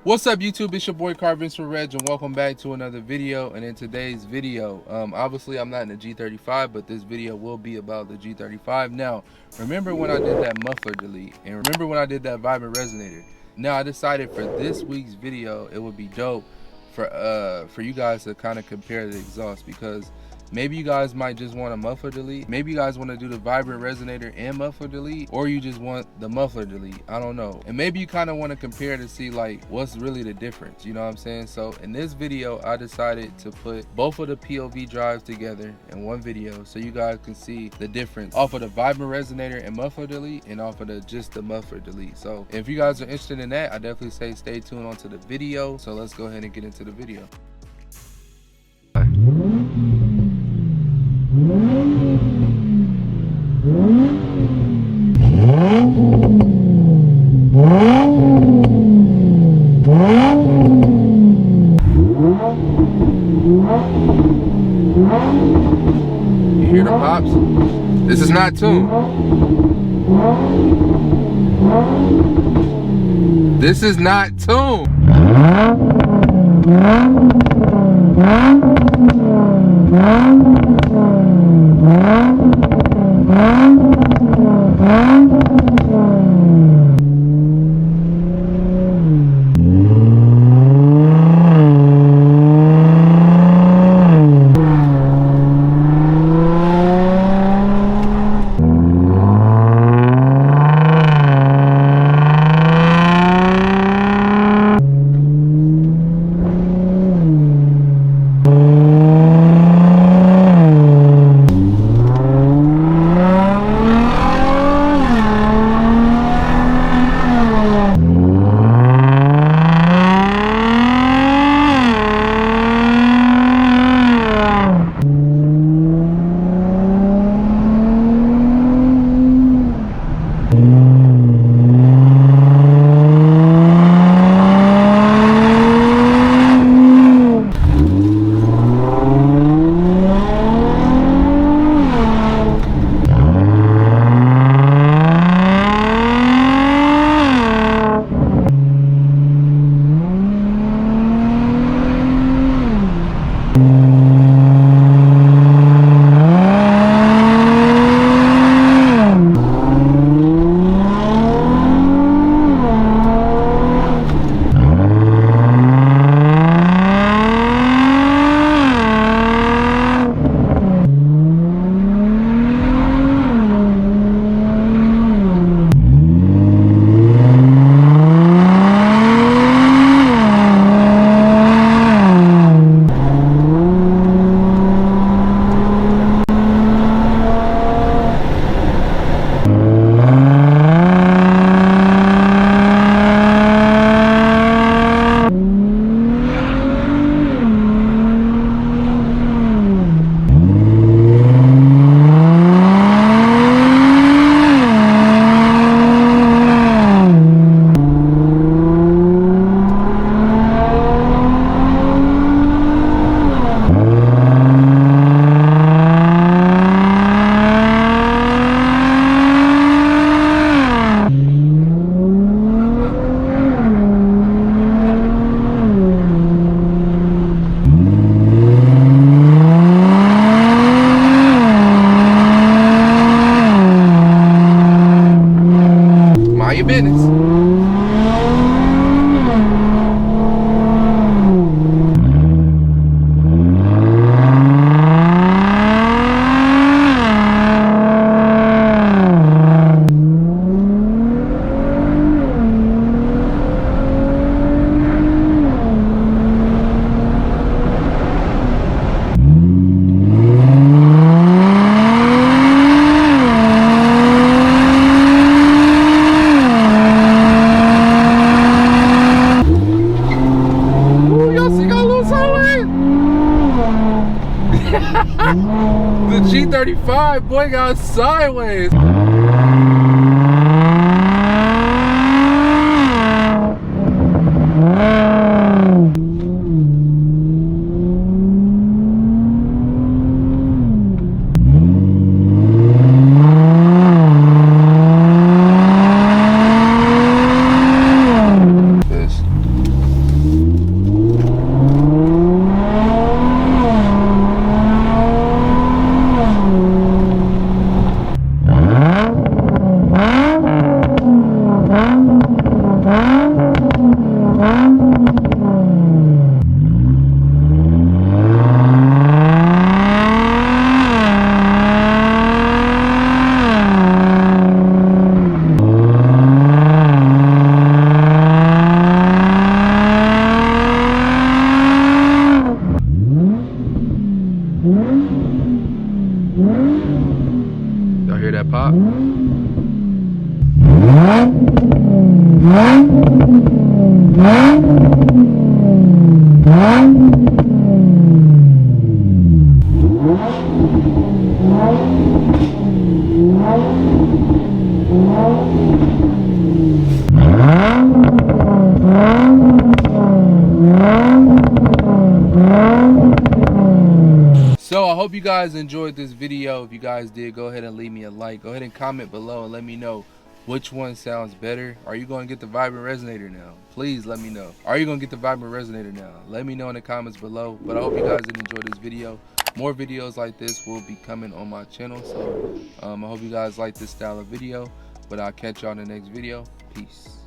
What's up YouTube, it's your boy Carvin's for Reg and welcome back to another video. And in today's video, obviously I'm not in the G35, but this video will be about the G35. Now, remember when I did that muffler delete and remember when I did that vibrant resonator? Now I decided for this week's video, it would be dope for you guys to kind of compare the exhaust, because maybe you guys might just want a muffler delete. Maybe you guys want to do the vibrant resonator and muffler delete, or you just want the muffler delete. I don't know. And maybe you kind of want to compare to see like what's really the difference. You know what I'm saying? So in this video, I decided to put both of the POV drives together in one video so you guys can see the difference off of the vibrant resonator and muffler delete and off of just the muffler delete. So if you guys are interested in that, I definitely say stay tuned onto the video. So let's go ahead and get into the video. You hear the pops? This is not tuned. This is not tuned. Your business. The G35 boy got sideways. So I hope you guys enjoyed this video. If you guys did, go ahead and leave me a like. Go ahead and comment below and let me know which one sounds better. Are you going to get the vibrant resonator now? Please let me know. Are you going to get the vibrant resonator now? Let me know in the comments below. But I hope you guys did enjoy this video. More videos like this will be coming on my channel. So I hope you guys like this style of video. But I'll catch y'all in the next video. Peace.